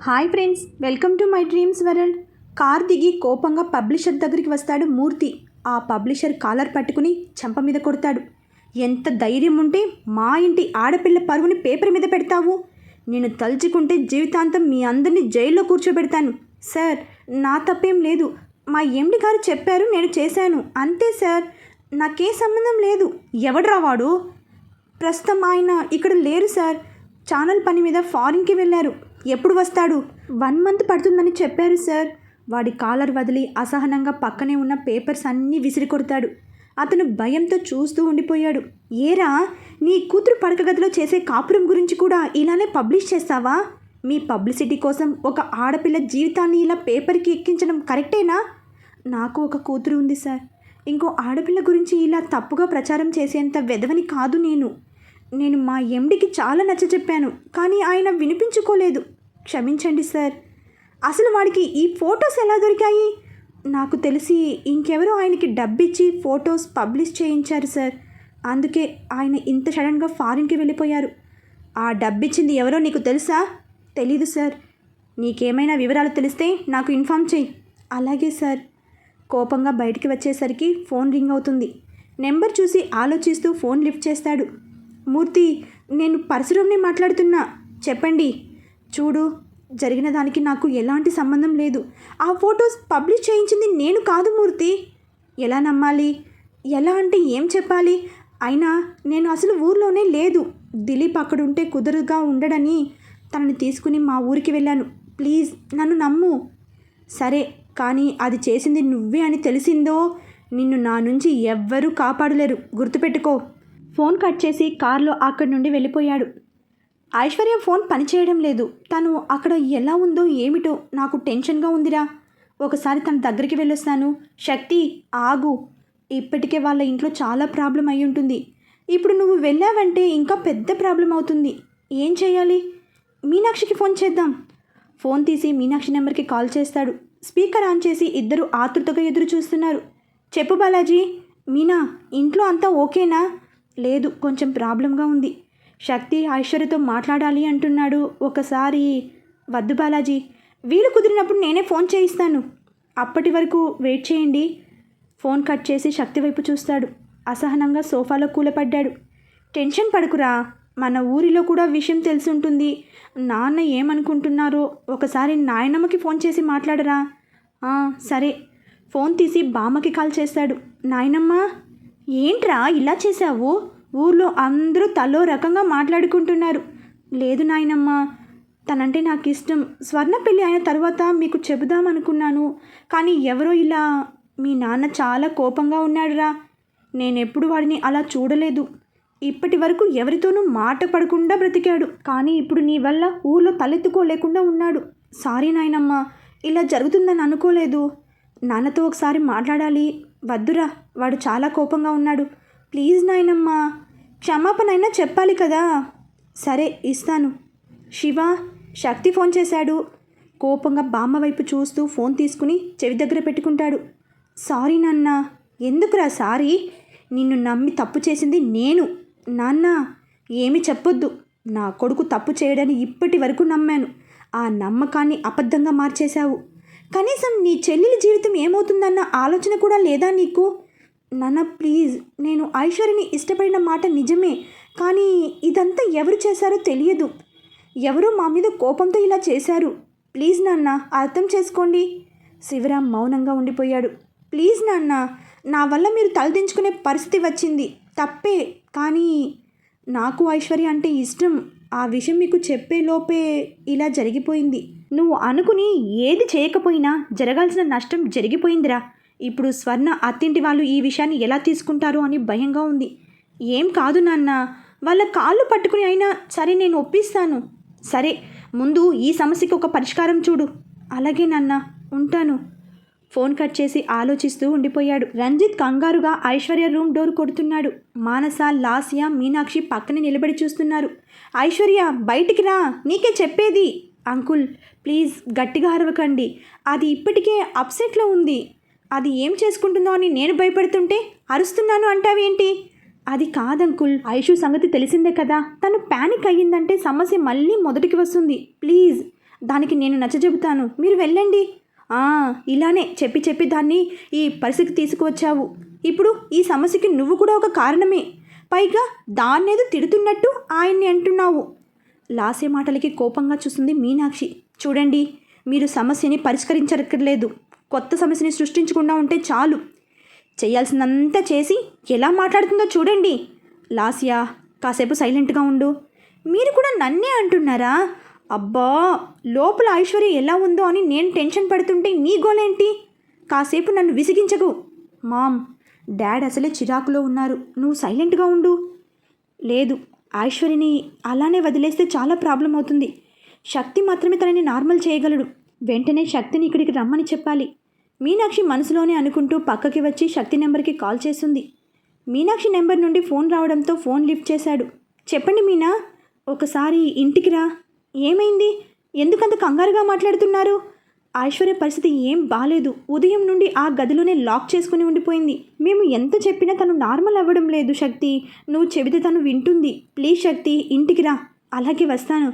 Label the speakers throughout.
Speaker 1: Hi friends, welcome to my dreams world. Car దిగి కోపంగా publisher దగ్గరికి వస్తాడు మూర్తి. ఆ పబ్లిషర్ కాలర్ పట్టుకుని చెంప మీద కొడతాడు. ఎంత ధైర్యం ఉంటే మా ఇంటి ఆడపిల్ల పరువుని పేపర్ మీద పెడతావు? నేను తలుచుకుంటే జీవితాంతం మీ అందరినీ జైల్లో కూర్చోబెడతాను. సార్, నా తప్పేం లేదు. మా ఎండి గారు చెప్పారు, నేను చేశాను అంతే సార్. నాకే సంబంధం లేదు. ఎవడ్రా వాడు? ప్రస్తుతం ఆయన ఇక్కడ లేరు సార్. ఛానల్ పని మీద ఫారిన్కి వెళ్ళారు. ఎప్పుడు వస్తాడు? 1 మంత్ పడుతుందని చెప్పారు సార్. వాడి కాలర్ వదిలి అసహనంగా పక్కనే ఉన్న పేపర్స్ అన్నీ విసిరి కొడతాడు. అతను భయంతో చూస్తూ ఉండిపోయాడు. ఏరా, నీ కూతురు పడక గదిలో చేసే కాపురం గురించి కూడా ఇలానే పబ్లిష్ చేస్తావా? మీ పబ్లిసిటీ కోసం ఒక ఆడపిల్ల జీవితాన్ని ఇలా పేపర్కి ఎక్కించడం కరెక్టేనా? నాకు ఒక కూతురు ఉంది సార్. ఇంకో ఆడపిల్ల గురించి ఇలా తప్పుగా ప్రచారం చేసేంత వెధవని కాదు నేను మా ఎండికి చాలా నచ్చచెప్పాను, కానీ ఆయన వినిపించుకోలేదు. క్షమించండి సార్. అసలు వాడికి ఈ ఫొటోస్ ఎలా దొరికాయి? నాకు తెలిసి ఇంకెవరో ఆయనకి డబ్బిచ్చి ఫొటోస్ పబ్లిష్ చేయించారు సార్. అందుకే ఆయన ఇంత సడన్గా ఫారిన్కి వెళ్ళిపోయారు. ఆ డబ్బిచ్చింది ఎవరో నీకు తెలుసా? తెలీదు సార్. నీకేమైనా వివరాలు తెలిస్తే నాకు ఇన్ఫామ్ చేయి. అలాగే సార్. కోపంగా బయటికి వచ్చేసరికి ఫోన్ రింగ్ అవుతుంది. నెంబర్ చూసి ఆలోచిస్తూ ఫోన్ లిఫ్ట్ చేస్తాడు. మూర్తి, నేను పరశురామ్ని మాట్లాడుతున్నా. చెప్పండి. చూడు, జరిగిన దానికి నాకు ఎలాంటి సంబంధం లేదు. ఆ ఫొటోస్ పబ్లిష్ చేయించింది నేను కాదు మూర్తి. ఎలా నమ్మాలి? ఎలా అంటే ఏం చెప్పాలి? అయినా నేను అసలు ఊర్లోనే లేదు. దిలీప్ అక్కడుంటే కుదురుగా ఉండడని తనని తీసుకుని మా ఊరికి వెళ్ళాను. ప్లీజ్ నన్ను నమ్ము. సరే, కానీ అది చేసింది నువ్వే అని తెలిసిందో నిన్ను నా నుంచి ఎవ్వరూ కాపాడలేరు, గుర్తుపెట్టుకో. ఫోన్ కట్ చేసి కార్లో అక్కడి నుండి వెళ్ళిపోయాడు. ఐశ్వర్య ఫోన్ పనిచేయడం లేదు. తను అక్కడ ఎలా ఉందో ఏమిటో నాకు టెన్షన్గా ఉందిరా. ఒకసారి తన దగ్గరికి వెళ్ళొస్తాను. శక్తి, ఆగు. ఇప్పటికే వాళ్ళ ఇంట్లో చాలా ప్రాబ్లం అయి ఉంటుంది. ఇప్పుడు నువ్వు వెళ్ళావంటే ఇంకా పెద్ద ప్రాబ్లం అవుతుంది. ఏం చేయాలి? మీనాక్షికి ఫోన్ చేద్దాం. ఫోన్ తీసి మీనాక్షి నెంబర్కి కాల్ చేస్తాడు. స్పీకర్ ఆన్ చేసి ఇద్దరు ఆతృతగా ఎదురు చూస్తున్నారు. చెప్పు బాలాజీ. మీనా, ఇంట్లో అంతా ఓకేనా? లేదు, కొంచెం ప్రాబ్లంగా ఉంది. శక్తి ఐశ్వర్యతో మాట్లాడాలి అంటున్నాడు. ఒకసారి. వద్దు బాలాజీ, వీలు కుదిరినప్పుడు నేనే ఫోన్ చేయిస్తాను. అప్పటి వరకు వెయిట్ చేయండి. ఫోన్ కట్ చేసి శక్తి వైపు చూస్తాడు. అసహనంగా సోఫాలో కూలపడ్డాడు. టెన్షన్ పడకురా. మన ఊరిలో కూడా విషయం తెలుసుంటుంది. నాన్న ఏమనుకుంటున్నారో ఒకసారి నాయనమ్మకి ఫోన్ చేసి మాట్లాడరా. సరే. ఫోన్ తీసి బామ్మకి కాల్ చేస్తాడు. నాయనమ్మ, ఏంట్రా ఇలా చేశావు? ఊర్లో అందరూ తలో రకంగా మాట్లాడుకుంటున్నారు. లేదు నాయనమ్మ, తనంటే నాకు ఇష్టం. స్వర్ణ పెళ్ళి అయిన తర్వాత మీకు చెబుదామనుకున్నాను, కానీ ఎవరో ఇలా. మీ నాన్న చాలా కోపంగా ఉన్నాడురా. నేనెప్పుడు వాడిని అలా చూడలేదు. ఇప్పటి వరకు ఎవరితోనూ మాట పడకుండా బ్రతికాడు. కానీ ఇప్పుడు నీ వల్ల ఊర్లో తలెత్తుకోలేకుండా ఉన్నాడు. సారీ నాయనమ్మ, ఇలా జరుగుతుందని అనుకోలేదు. నాన్నతో ఒకసారి మాట్లాడాలి. వద్దురా, వాడు చాలా కోపంగా ఉన్నాడు. ప్లీజ్ నాయనమ్మ, క్షమాపణ అయినా చెప్పాలి కదా. సరే, ఇస్తాను. శివ, శక్తి ఫోన్ చేశాడు. కోపంగా బామ్మ వైపు చూస్తూ ఫోన్ తీసుకుని చెవి దగ్గర పెట్టుకుంటాడు. సారీ నాన్న. ఎందుకురా సారీ? నిన్ను నమ్మి తప్పు చేసింది నేను. నాన్న, ఏమి చెప్పొద్దు. నా కొడుకు తప్పు చేయడని ఇప్పటి వరకు నమ్మాను. ఆ నమ్మకాన్ని అబద్ధంగా మార్చేశావు. కనీసం నీ చెల్లెలి జీవితం ఏమవుతుందన్న ఆలోచన కూడా లేదా నీకు? నాన్న ప్లీజ్. నేను ఐశ్వర్యని ఇష్టపడిన మాట నిజమే, కానీ ఇదంతా ఎవరు చేశారో తెలియదు. ఎవరో మా మీద కోపంతో ఇలా చేశారు. ప్లీజ్ నాన్న, అర్థం చేసుకోండి. శివరాం మౌనంగా ఉండిపోయాడు. ప్లీజ్ నాన్న, నా వల్ల మీరు తలదించుకునే పరిస్థితి వచ్చింది. తప్పే, కానీ నాకు ఐశ్వర్య అంటే ఇష్టం. ఆ విషయం మీకు చెప్పే లోపే ఇలా జరిగిపోయింది. నువ్వు అనుకుని ఏది చేయకపోయినా జరగాల్సిన నష్టం జరిగిపోయిందిరా. ఇప్పుడు స్వర్ణ అత్తింటి వాళ్ళు ఈ విషయాన్ని ఎలా తీసుకుంటారో అని భయంగా ఉంది. ఏం కాదు నాన్న, వాళ్ళ కాళ్ళు పట్టుకుని అయినా సరే నేను ఒప్పిస్తాను. సరే, ముందు ఈ సమస్యకి ఒక పరిష్కారం చూడు. అలాగే నాన్న, ఉంటాను. ఫోన్ కట్ చేసి ఆలోచిస్తూ ఉండిపోయాడు. రంజిత్ కంగారుగా ఐశ్వర్య రూమ్ డోర్ కొడుతున్నాడు. మానస, లాస్య, మీనాక్షి పక్కనే నిలబడి చూస్తున్నారు. ఐశ్వర్య, బయటికి రా, నీకే చెప్పేది. అంకుల్ ప్లీజ్ గట్టిగా అరవకండి. అది ఇప్పటికే అప్సెట్లో ఉంది. అది ఏం చేసుకుంటుందో అని నేను భయపడుతుంటే అరుస్తున్నాను అంటావేంటి? అది కాదంకుల్, ఐషు సంగతి తెలిసిందే కదా. తను ప్యానిక్ అయ్యిందంటే సమస్య మళ్ళీ మొదటికి వస్తుంది. ప్లీజ్ దానికి నేను నచ్చజెబుతాను, మీరు వెళ్ళండి. ఇలానే చెప్పి చెప్పి దాన్ని ఈ పరిస్థితికి తీసుకువచ్చావు. ఇప్పుడు ఈ సమస్యకి నువ్వు కూడా ఒక కారణమే. పైగా దాన్నేదో తిడుతున్నట్టు ఆయన్ని అంటున్నావు. లాస్య మాటలకి కోపంగా చూస్తుంది మీనాక్షి. చూడండి, మీరు సమస్యని పరిష్కరించక్కర్లేదు, కొత్త సమస్యని సృష్టించకుండా ఉంటే చాలు. చేయాల్సిందంతా చేసి ఎలా మాట్లాడుతుందో చూడండి. లాస్య, కాసేపు సైలెంట్గా ఉండు. మీరు కూడా నన్నే అంటున్నారా? అబ్బా, లోపల ఐశ్వర్య ఎలా ఉందో అని నేను టెన్షన్ పడుతుంటే నీ గోలేంటి? కాసేపు నన్ను విసిగించకు. మామ్, డాడ్ అసలే చిరాకులో ఉన్నారు, నువ్వు సైలెంట్గా ఉండు. లేదు, ఐశ్వర్యని అలానే వదిలేస్తే చాలా ప్రాబ్లం అవుతుంది. శక్తి మాత్రమే తనని నార్మల్ చేయగలడు. వెంటనే శక్తిని ఇక్కడికి రమ్మని చెప్పాలి. మీనాక్షి మనసులోనే అనుకుంటూ పక్కకి వచ్చి శక్తి నెంబర్కి కాల్ చేస్తుంది. మీనాక్షి నెంబర్ నుండి ఫోన్ రావడంతో ఫోన్ లిఫ్ట్ చేశాడు. చెప్పండి మీనా, ఒకసారి ఇంటికి రా. ఏమైంది? ఎందుకంత కంగారుగా మాట్లాడుతున్నారు? ఐశ్వర్య పరిస్థితి ఏం బాలేదు. ఉదయం నుండి ఆ గదిలోనే లాక్ చేసుకుని ఉండిపోయింది. మేము ఎంత చెప్పినా తను నార్మల్ అవ్వడం లేదు. శక్తి, నువ్వు చెబితే తను వింటుంది. ప్లీజ్ శక్తి, ఇంటికి రా. అలాగే వస్తాను.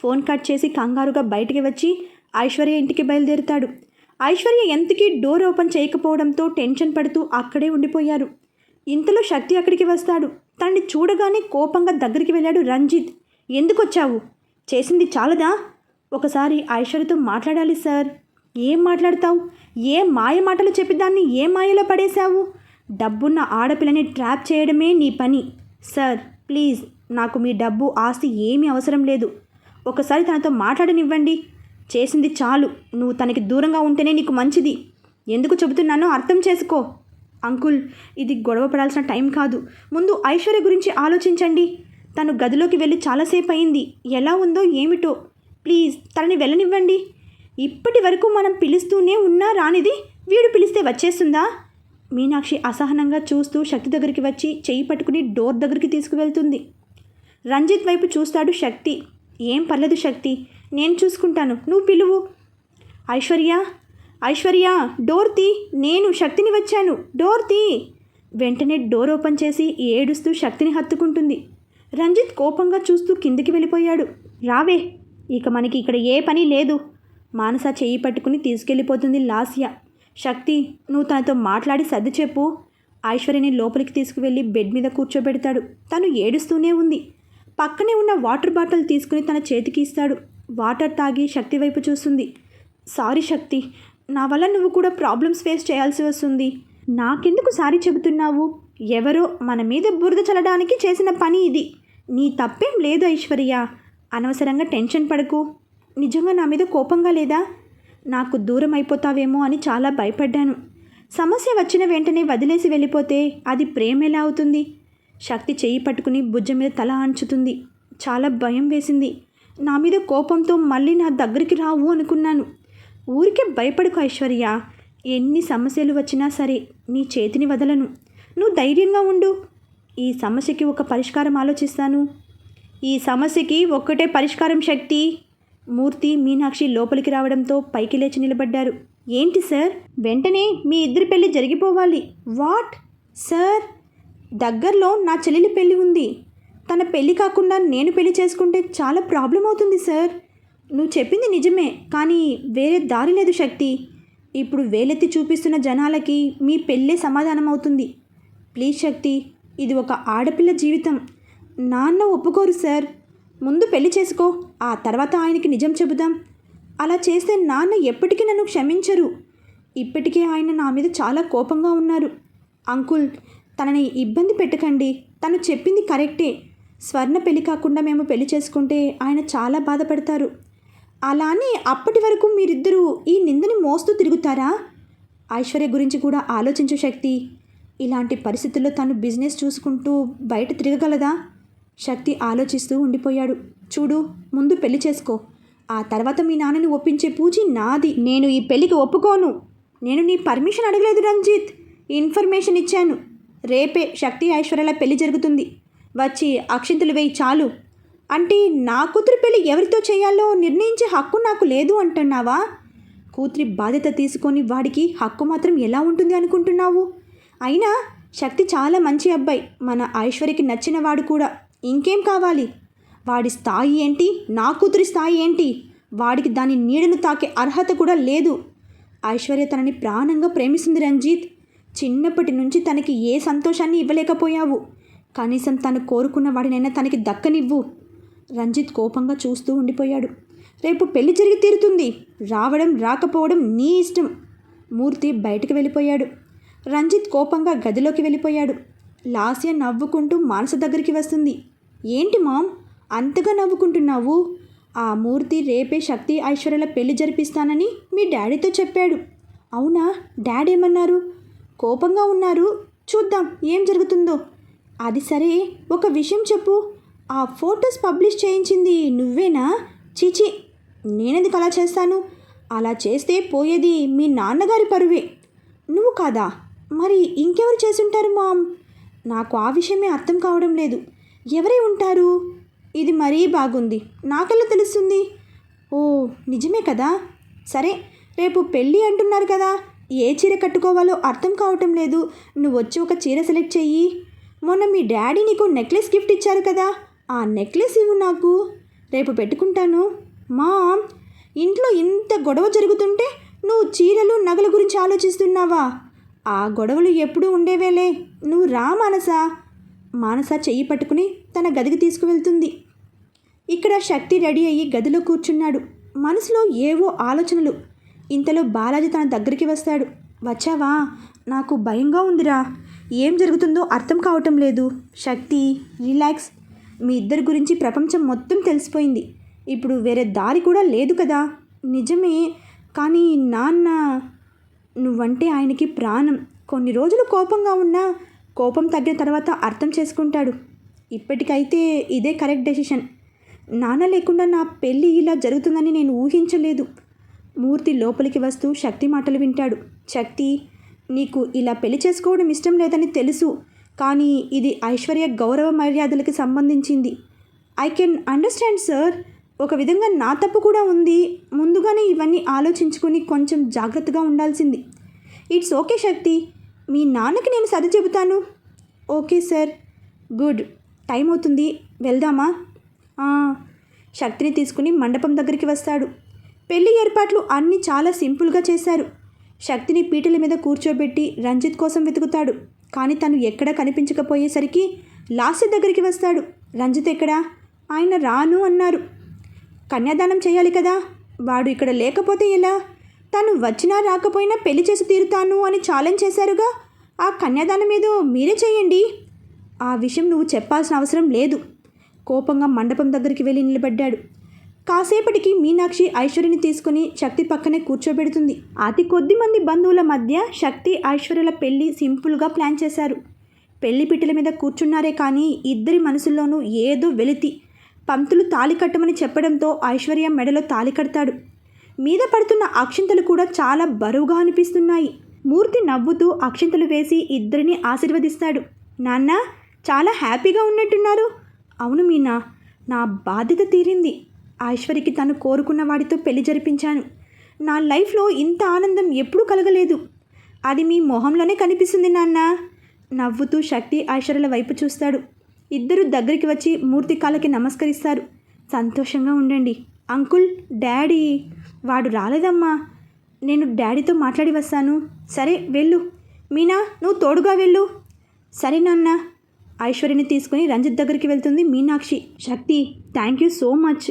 Speaker 1: ఫోన్ కట్ చేసి కంగారుగా బయటికి వచ్చి ఐశ్వర్య ఇంటికి బయలుదేరుతాడు. ఐశ్వర్య ఎంతకీ డోర్ ఓపెన్ చేయకపోవడంతో టెన్షన్ పడుతూ అక్కడే ఉండిపోయారు. ఇంతలో శక్తి అక్కడికి వస్తాడు. తనని చూడగానే కోపంగా దగ్గరికి వెళ్ళాడు రంజిత్. ఎందుకు వచ్చావు? చేసింది చాలదా? ఒకసారి ఐశ్వర్యతో మాట్లాడాలి సార్. ఏం మాట్లాడతావు? ఏ మాయ మాటలు చెప్పి దాన్ని ఏ మాయలో పడేశావు? డబ్బున్న ఆడపిల్లని ట్రాప్ చేయడమే నీ పని. సార్ ప్లీజ్, నాకు మీ డబ్బు ఆస్తి ఏమీ అవసరం లేదు. ఒకసారి తనతో మాట్లాడనివ్వండి. చేసింది చాలు. నువ్వు తనకి దూరంగా ఉంటేనే నీకు మంచిది. ఎందుకు చెబుతున్నానో అర్థం చేసుకో. అంకుల్, ఇది గొడవ పడాల్సిన టైం కాదు. ముందు ఐశ్వర్య గురించి ఆలోచించండి. తను గదిలోకి వెళ్ళి చాలాసేపు అయింది. ఎలా ఉందో ఏమిటో. ప్లీజ్ తనని వెళ్ళనివ్వండి. ఇప్పటి వరకు మనం పిలుస్తూనే ఉన్నా రానిది వీడు పిలిస్తే వచ్చేస్తుందా? మీనాక్షి అసహనంగా చూస్తూ శక్తి దగ్గరికి వచ్చి చెయ్యి పట్టుకుని డోర్ దగ్గరికి తీసుకువెళ్తుంది. రంజిత్ వైపు చూస్తాడు శక్తి. ఏం పర్లేదు శక్తి, నేను చూసుకుంటాను, నువ్వు పిలువు. ఐశ్వర్య, ఐశ్వర్య, డోర్ తీ. నేను శక్తిని వచ్చాను, డోర్ తీ. వెంటనే డోర్ ఓపెన్ చేసి ఏడుస్తూ శక్తిని హత్తుకుంటుంది. రంజిత్ కోపంగా చూస్తూ కిందికి వెళ్ళిపోయాడు. రావే, ఇక మనకి ఇక్కడ ఏ పని లేదు. మానస చెయ్యి పట్టుకుని తీసుకెళ్ళిపోతుంది లాస్య. శక్తి, నువ్వు తనతో మాట్లాడి సర్ది చెప్పు. ఐశ్వర్యని లోపలికి తీసుకువెళ్ళి బెడ్ మీద కూర్చోబెడతాడు. తను ఏడుస్తూనే ఉంది. పక్కనే ఉన్న వాటర్ బాటిల్ తీసుకుని తన చేతికి ఇస్తాడు. వాటర్ తాగి శక్తి వైపు చూస్తుంది. సారీ శక్తి, నా వల్ల నువ్వు కూడా ప్రాబ్లమ్స్ ఫేస్ చేయాల్సి వస్తుంది. నాకెందుకు సారీ చెబుతున్నావు? ఎవరో మన మీద బురద చల్లడానికి చేసిన పని ఇది. నీ తప్పేం లేదు ఐశ్వర్య. అనవసరంగా టెన్షన్ పడకు. నిజంగా నా మీద కోపంగా లేదా? నాకు దూరం అయిపోతావేమో అని చాలా భయపడ్డాను. సమస్య వచ్చిన వెంటనే వదిలేసి వెళ్ళిపోతే అది ప్రేమ ఎలా అవుతుంది? శక్తి చెయ్యి పట్టుకుని భుజ మీద తల ఆంచుతుంది. చాలా భయం వేసింది. నా మీద కోపంతో మళ్ళీ నా దగ్గరికి రావు అనుకున్నాను. ఊరికే భయపడకు ఐశ్వర్య. ఎన్ని సమస్యలు వచ్చినా సరే నీ చేతిని వదలను. నువ్వు ధైర్యంగా ఉండు. ఈ సమస్యకి ఒక పరిష్కారం ఆలోచిస్తాను. ఈ సమస్యకి ఒక్కటే పరిష్కారం శక్తి. మూర్తి, మీనాక్షి లోపలికి రావడంతో పైకి లేచి నిలబడ్డారు. ఏంటి సార్? వెంటనే మీ ఇద్దరి పెళ్ళి జరిగిపోవాలి. What sir? దగ్గరలో నా చెల్లెలి పెళ్ళి ఉంది. తన పెళ్ళి కాకుండా నేను పెళ్లి చేసుకుంటే చాలా ప్రాబ్లం అవుతుంది సార్. నువ్వు చెప్పింది నిజమే, కానీ వేరే దారి లేదు శక్తి. ఇప్పుడు వేలెత్తి చూపిస్తున్న జనాలకి మీ పెళ్ళే సమాధానం అవుతుంది. ప్లీజ్ శక్తి, ఇది ఒక ఆడపిల్ల జీవితం. నాన్న ఒప్పుకోరు సార్. ముందు పెళ్లి చేసుకో, ఆ తర్వాత ఆయనకి నిజం చెబుదాం. అలా చేస్తే నాన్న ఎప్పటికీ నన్ను క్షమించరు. ఇప్పటికే ఆయన నా మీద చాలా కోపంగా ఉన్నారు. అంకుల్, తనని ఇబ్బంది పెట్టకండి. తను చెప్పింది కరెక్టే. స్వర్ణ పెళ్లి కాకుండా మేము పెళ్లి చేసుకుంటే ఆయన చాలా బాధపడతారు. అలా అని అప్పటి వరకు మీరిద్దరూ ఈ నిందని మోస్తూ తిరుగుతారా? ఐశ్వర్య గురించి కూడా ఆలోచించు శక్తి. ఇలాంటి పరిస్థితుల్లో తను బిజినెస్ చూసుకుంటూ బయట తిరగగలదా? శక్తి ఆలోచిస్తూ ఉండిపోయాడు. చూడు, ముందు పెళ్లి చేసుకో, ఆ తర్వాత మీ నాన్నని ఒప్పించే పూచి నాది. నేను ఈ పెళ్లికి ఒప్పుకోను. నేను నీ పర్మిషన్ అడగలేదు రంజిత్, ఇన్ఫర్మేషన్ ఇచ్చాను. రేపే శక్తి ఐశ్వర్యల పెళ్లి జరుగుతుంది. వచ్చి అక్షింతలు వేయి చాలు. అంటే నా కూతురి పెళ్లి ఎవరితో చేయాలో నిర్ణయించే హక్కు నాకు లేదు అంటున్నావా? కూతురి బాధ్యత తీసుకొని వాడికి హక్కు మాత్రం ఎలా ఉంటుంది అనుకుంటున్నావు? అయినా శక్తి చాలా మంచి అబ్బాయి, మన ఐశ్వర్యకి నచ్చిన వాడు కూడా. ఇంకేం కావాలి? వాడి స్థాయి ఏంటి, నా కూతురి స్థాయి ఏంటి? వాడికి దాని నీడను తాకే అర్హత కూడా లేదు. ఐశ్వర్య తనని ప్రాణంగా ప్రేమిస్తుంది రంజిత్. చిన్నప్పటి నుంచి తనకి ఏ సంతోషాన్ని ఇవ్వలేకపోయావు. కనీసం తను కోరుకున్న వాడినైనా తనకి దక్కనివ్వు. రంజిత్ కోపంగా చూస్తూ ఉండిపోయాడు. రేపు పెళ్లి జరిగి తీరుతుంది. రావడం రాకపోవడం నీ ఇష్టం. మూర్తి బయటకు వెళ్ళిపోయాడు. రంజిత్ కోపంగా గదిలోకి వెళ్ళిపోయాడు. లాస్య నవ్వుకుంటూ మానస దగ్గరికి వస్తుంది. ఏంటి మామ్ అంతగా నవ్వుకుంటున్నావు? ఆ మూర్తి రేపే శక్తి ఐశ్వర్యల పెళ్లి జరిపిస్తానని మీ డాడీతో చెప్పాడు. అవునా? డాడీ ఏమన్నారు? కోపంగా ఉన్నారు. చూద్దాం ఏం జరుగుతుందో. అది సరే, ఒక విషయం చెప్పు. ఆ ఫొటోస్ పబ్లిష్ చేయించింది నువ్వేనా? చీచి, నేనెందుకు అలా చేస్తాను? అలా చేస్తే పోయేది మీ నాన్నగారి పరువే. నువ్వు కాదా? మరి ఇంకెవరు చేసుంటారు మామ్? నాకు ఆ విషయమే అర్థం కావడం లేదు. ఎవరై ఉంటారు? ఇది మరీ బాగుంది. నాకెలా తెలుస్తుంది? ఓ నిజమే కదా. సరే, రేపు పెళ్ళి అంటున్నారు కదా, ఏ చీర కట్టుకోవాలో అర్థం కావటం లేదు. నువ్వు వచ్చి ఒక చీర సెలెక్ట్ చెయ్యి. మొన్న మీ డాడీ నీకు నెక్లెస్ గిఫ్ట్ ఇచ్చారు కదా, ఆ నెక్లెస్ ఇవ్వు నాకు. రేపు పెట్టుకుంటాను. మామ్, ఇంట్లో ఇంత గొడవ జరుగుతుంటే నువ్వు చీరలు నగల గురించి ఆలోచిస్తున్నావా? ఆ గొడవలు ఎప్పుడూ ఉండేవేలే. నువ్వు రా మానస. మానస చెయ్యి పట్టుకుని తన గదికి తీసుకువెళ్తుంది. ఇక్కడ శక్తి రెడీ అయ్యి గదిలో కూర్చున్నాడు. మనసులో ఏవో ఆలోచనలు. ఇంతలో బాలాజీ తన దగ్గరికి వస్తాడు. వచ్చావా? నాకు భయంగా ఉందిరా. ఏం జరుగుతుందో అర్థం కావటం లేదు. శక్తి, రిలాక్స్. మీ ఇద్దరి గురించి ప్రపంచం మొత్తం తెలిసిపోయింది. ఇప్పుడు వేరే దారి కూడా లేదు కదా. నిజమే, కానీ నాన్న, నువ్వంటే ఆయనకి ప్రాణం. కొన్ని రోజులు కోపంగా ఉన్నా కోపం తగ్గిన తర్వాత అర్థం చేసుకుంటాడు. ఇప్పటికైతే ఇదే కరెక్ట్ డెసిషన్. నాన్న లేకుండా నా పెళ్ళి ఇలా జరుగుతుందని నేను ఊహించలేదు. మూర్తి లోపలికి వస్తూ శక్తి మాటలు వింటాడు. శక్తి, నీకు ఇలా పెళ్లి చేసుకోవడం ఇష్టం లేదని తెలుసు, కానీ ఇది ఐశ్వర్య గౌరవ మర్యాదలకి సంబంధించింది. I can understand sir. ఒక విధంగా నా తప్పు కూడా ఉంది. ముందుగానే ఇవన్నీ ఆలోచించుకొని కొంచెం జాగ్రత్తగా ఉండాల్సింది. ఇట్స్ ఓకే శక్తి. మీ నాన్నకి నేను సర్ది చెబుతాను. Okay sir. గుడ్. టైం అవుతుంది, వెళ్దామా? శక్తిని తీసుకుని మండపం దగ్గరికి వస్తాడు. పెళ్లి ఏర్పాట్లు అన్నీ చాలా సింపుల్గా చేశారు. శక్తిని పీటల మీద కూర్చోబెట్టి రంజిత్ కోసం వెతుకుతాడు. కానీ తను ఎక్కడా కనిపించకపోయేసరికి లాస్య దగ్గరికి వస్తాడు. రంజిత్ ఎక్కడా? ఆయన రాను అన్నారు. కన్యాదానం చేయాలి కదా, వాడు ఇక్కడ లేకపోతే ఎలా? తను వచ్చినా రాకపోయినా పెళ్లి చేసి తీరుతాను అని ఛాలెంజ్ చేశారుగా. ఆ కన్యాదానం ఏదో మీరే చేయండి. ఆ విషయం నువ్వు చెప్పాల్సిన అవసరం లేదు. కోపంగా మండపం దగ్గరికి వెళ్ళి నిలబడ్డాడు. కాసేపటికి మీనాక్షి ఐశ్వర్యని తీసుకుని శక్తి పక్కనే కూర్చోబెడుతుంది. అతి కొద్ది మంది బంధువుల మధ్య శక్తి ఐశ్వర్యల పెళ్లి సింపుల్గా ప్లాన్ చేశారు. పెళ్లి పిట్టల మీద కూర్చున్నారే కానీ ఇద్దరి మనసుల్లోనూ ఏదో వెలితి. పంతులు తాళి కట్టమని చెప్పడంతో ఐశ్వర్య మెడలో తాళి కడతాడు. మీద పడుతున్న అక్షింతలు కూడా చాలా బరువుగా అనిపిస్తున్నాయి. మూర్తి నవ్వుతూ అక్షింతలు వేసి ఇద్దరిని ఆశీర్వదిస్తాడు. నాన్న, చాలా హ్యాపీగా ఉన్నట్టున్నారు. అవును మీనా, నా బాధ్యత తీరింది. ఐశ్వర్యకి తను కోరుకున్న వాడితో పెళ్లి జరిపించాను. నా లైఫ్లో ఇంత ఆనందం ఎప్పుడూ కలగలేదు. అది మీ మొహంలోనే కనిపిస్తుంది నాన్న. నవ్వుతూ శక్తి ఐశ్వర్యల వైపు చూస్తాడు. ఇద్దరు దగ్గరికి వచ్చి మూర్తి కాళ్ళకి నమస్కరిస్తారు. సంతోషంగా ఉండండి. Uncle, daddy. వాడు రాలేదమ్మా. నేను డాడీతో మాట్లాడి వస్తాను. సరే వెళ్ళు. మీనా, నువ్వు తోడుగా వెళ్ళు. సరే నాన్న. ఐశ్వర్యని తీసుకుని రంజిత్ దగ్గరికి వెళ్తుంది మీనాక్షి. శక్తి, థ్యాంక్ యూ సో మచ్.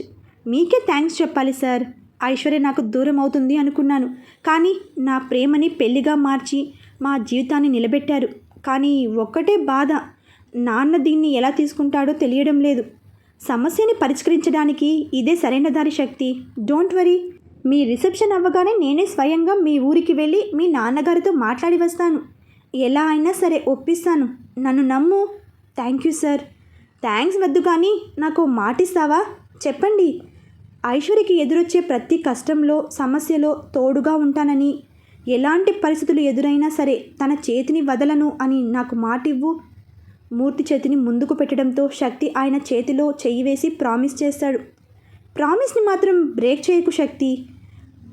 Speaker 1: మీకే థ్యాంక్స్ చెప్పాలి సార్. ఐశ్వర్య నాకు దూరం అవుతుంది అనుకున్నాను, కానీ నా ప్రేమని పెళ్లిగా మార్చి మా జీవితాన్ని నిలబెట్టారు. కానీ ఒక్కటే బాధ, నాన్న దీన్ని ఎలా తీసుకుంటాడో తెలియడం లేదు. సమస్యని పరిష్కరించడానికి ఇదే సరైన దారి శక్తి. Don't worry. మీ రిసెప్షన్ అవ్వగానే నేనే స్వయంగా మీ ఊరికి వెళ్ళి మీ నాన్నగారితో మాట్లాడి వస్తాను. ఎలా అయినా సరే ఒప్పిస్తాను. నన్ను నమ్ము. Thank you sir. థ్యాంక్స్ వద్దు, కానీ నాకు మాటిస్తావా? చెప్పండి. ఐశ్వర్యకి ఎదురొచ్చే ప్రతి కష్టంలో, సమస్యలో తోడుగా ఉంటానని, ఎలాంటి పరిస్థితులు ఎదురైనా సరే తన చేతిని వదలను అని నాకు మాటివ్వు. మూర్తి చేతిని ముందుకు పెట్టడంతో శక్తి ఆయన చేతిలో చెయ్యి వేసి ప్రామిస్ చేస్తాడు. ప్రామిస్ని మాత్రం బ్రేక్ చేయకు శక్తి.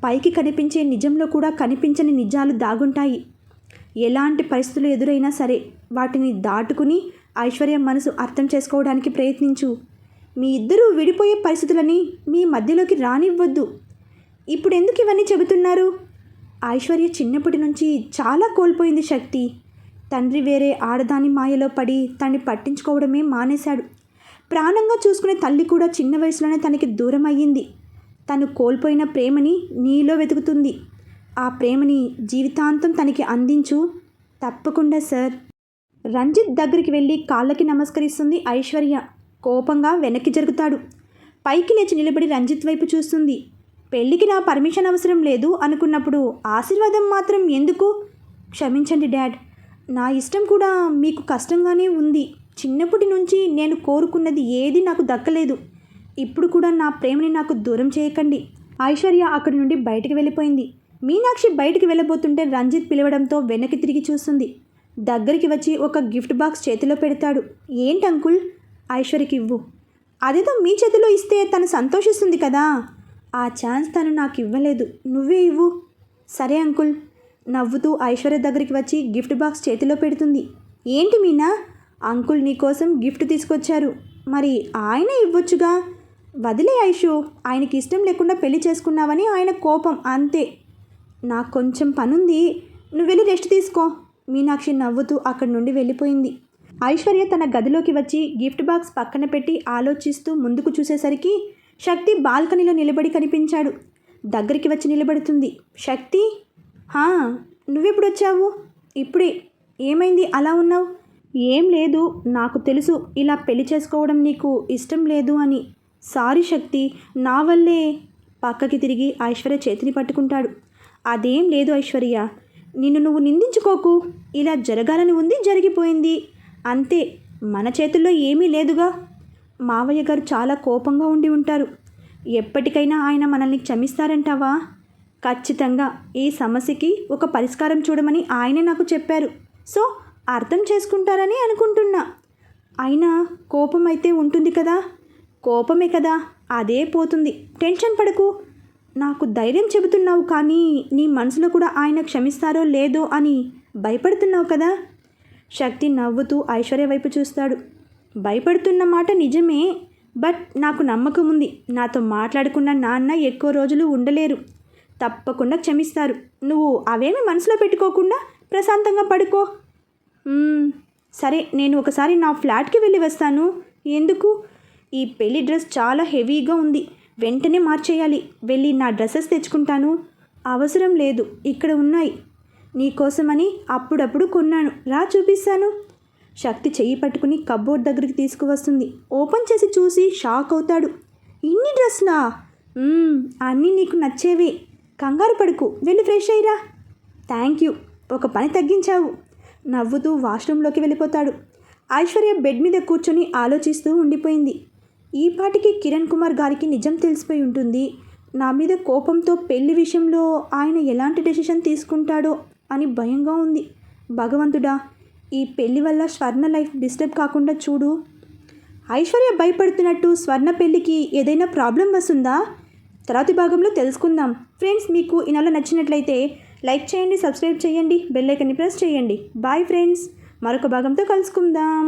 Speaker 1: పైకి కనిపించే నిజంలో కూడా కనిపించని నిజాలు దాగుంటాయి. ఎలాంటి పరిస్థితులు ఎదురైనా సరే వాటిని దాటుకుని ఐశ్వర్య మనసు అర్థం చేసుకోవడానికి ప్రయత్నించు. మీ ఇద్దరూ విడిపోయే పరిస్థితులని మీ మధ్యలోకి రానివ్వద్దు. ఇప్పుడు ఎందుకు ఇవన్నీ చెబుతున్నారు? ఐశ్వర్య చిన్నప్పటి నుంచి చాలా కోల్పోయింది శక్తి. తండ్రి వేరే ఆడదాని మాయలో పడి తన్ని పట్టించుకోవడమే మానేశాడు. ప్రాణంగా చూసుకునే తల్లి కూడా చిన్న వయసులోనే తనకి దూరం అయ్యింది. తను కోల్పోయిన ప్రేమని నీలో వెతుకుతుంది. ఆ ప్రేమని జీవితాంతం తనకి అందించు. తప్పకుండా సార్. రంజిత్ దగ్గరికి వెళ్ళి కాళ్ళకి నమస్కరిస్తుంది ఐశ్వర్య. కోపంగా వెనక్కి జరుగుతాడు. పైకి లేచి నిలబడి రంజిత్ వైపు చూస్తుంది. పెళ్ళికి నా పర్మిషన్ అవసరం లేదు అనుకున్నప్పుడు ఆశీర్వాదం మాత్రం ఎందుకు? క్షమించండి డాడ్, నా ఇష్టం కూడా మీకు కష్టంగానే ఉంది. చిన్నప్పటి నుంచి నేను కోరుకున్నది ఏది నాకు దక్కలేదు. ఇప్పుడు కూడా నా ప్రేమని నాకు దూరం చేయకండి. ఐశ్వర్య అక్కడి నుండి బయటికి వెళ్ళిపోయింది. మీనాక్షి బయటికి వెళ్ళబోతుంటే రంజిత్ పిలవడంతో వెనక్కి తిరిగి చూస్తుంది. దగ్గరికి వచ్చి ఒక గిఫ్ట్ బాక్స్ చేతిలో పెడతాడు. ఏంటి అంకుల్? ఐశ్వర్యకి ఇవ్వు. అదేదో మీ చేతిలో ఇస్తే తను సంతోషిస్తుంది కదా. ఆ ఛాన్స్ తను నాకు ఇవ్వలేదు, నువ్వే ఇవ్వు. సరే అంకుల్. నవ్వుతూ ఐశ్వర్య దగ్గరికి వచ్చి గిఫ్ట్ బాక్స్ చేతిలో పెడుతుంది. ఏంటి మీనా? అంకుల్ నీకోసం గిఫ్ట్ తీసుకొచ్చారు, మరి ఆయన ఇవ్వొచ్చుగా. వదిలే ఐషు, ఆయనకి ఇష్టం లేకుండా పెళ్లి చేసుకున్నావని ఆయన కోపం, అంతే. నాకు కొంచెం పనుంది, నువ్వు వెళ్ళి రెస్ట్ తీసుకో. మీనాక్షి నవ్వుతూ అక్కడి నుండి వెళ్ళిపోయింది. ఐశ్వర్య తన గదిలోకి వచ్చి గిఫ్ట్ బాక్స్ పక్కన పెట్టి ఆలోచిస్తూ ముందుకు చూసేసరికి శక్తి బాల్కనీలో నిలబడి కనిపించాడు. దగ్గరికి వచ్చి నిలబడుతుంది. శక్తి, హా, నువ్వెప్పుడు వచ్చావు? ఇప్పుడే. ఏమైంది అలా ఉన్నావు? ఏం లేదు, నాకు తెలుసు ఇలా పెళ్లి చేసుకోవడం నీకు ఇష్టం లేదు అని. సారీ శక్తి, నా వల్లే. పక్కకి తిరిగి ఐశ్వర్య చేతిని పట్టుకుంటాడు. అదేం లేదు ఐశ్వర్య, నిన్ను నువ్వు నిందించుకోకు. ఇలా జరగాలని ఉంది, జరిగిపోయింది అంతే. మన చేతుల్లో ఏమీ లేదుగా. మావయ్య గారు చాలా కోపంగా ఉండి ఉంటారు. ఎప్పటికైనా ఆయన మనల్ని క్షమిస్తారంటావా? ఖచ్చితంగా. ఈ సమస్యకి ఒక పరిష్కారం చూడమని ఆయనే నాకు చెప్పారు. సో అర్థం చేసుకుంటారని అనుకుంటున్నా. అయినా కోపం అయితే ఉంటుంది కదా. కోపమే కదా, అదే పోతుంది. టెన్షన్ పడకు. నాకు ధైర్యం చెబుతున్నావు, కానీ నీ మనసులో కూడా ఆయన క్షమిస్తారో లేదో అని భయపడుతున్నావు కదా. శక్తి నవ్వుతూ ఐశ్వర్య వైపు చూస్తాడు. భయపడుతున్న మాట నిజమే, బట్ నాకు నమ్మకం ఉంది. నాతో మాట్లాడుకున్న నాన్న ఎక్కువ రోజులు ఉండలేరు. తప్పకుండా క్షమిస్తారు. నువ్వు అవేమి మనసులో పెట్టుకోకుండా ప్రశాంతంగా పడుకో. సరే, నేను ఒకసారి నా ఫ్లాట్కి వెళ్ళి వస్తాను. ఎందుకు? ఈ పెళ్లి డ్రెస్ చాలా హెవీగా ఉంది, వెంటనే మార్చేయాలి. వెళ్ళి నా డ్రెస్సెస్ తెచ్చుకుంటాను. అవసరం లేదు, ఇక్కడ ఉన్నాయి. నీకోసమని అప్పుడప్పుడు కొన్నాను, రా చూపిస్తాను. శక్తి చెయ్యి పట్టుకుని కబ్బోర్డ్ దగ్గరికి తీసుకువస్తుంది. ఓపెన్ చేసి చూసి షాక్ అవుతాడు. ఇన్ని డ్రెస్లా? అన్నీ నీకు నచ్చేవే. కంగారు పడుకు, వెళ్ళి ఫ్రెష్ అయ్యిరా. థ్యాంక్ యూ, ఒక పని తగ్గించావు. నవ్వుతూ వాష్రూమ్లోకి వెళ్ళిపోతాడు. ఐశ్వర్య బెడ్ మీద కూర్చొని ఆలోచిస్తూ ఉండిపోయింది. ఈ పాటికి కిరణ్ కుమార్ గారికి నిజం తెలిసిపోయి ఉంటుంది. నా మీద కోపంతో పెళ్లి విషయంలో ఆయన ఎలాంటి డెసిషన్ తీసుకుంటాడో అని భయంగా ఉంది. భగవంతుడా, ఈ పెళ్లి వల్ల స్వర్ణ లైఫ్ డిస్టర్బ్ కాకుండా చూడు. ఐశ్వర్య భయపడుతున్నట్టు స్వర్ణ పెళ్లికి ఏదైనా ప్రాబ్లం వస్తుందా? తర్వాతి భాగంలో తెలుసుకుందాం. ఫ్రెండ్స్, మీకు ఈ నెల నచ్చినట్లయితే లైక్ చేయండి, సబ్స్క్రైబ్ చేయండి, బెల్ ఐకాన్ని ప్రెస్ చేయండి. బాయ్ ఫ్రెండ్స్, మరొక భాగంతో కలుసుకుందాం.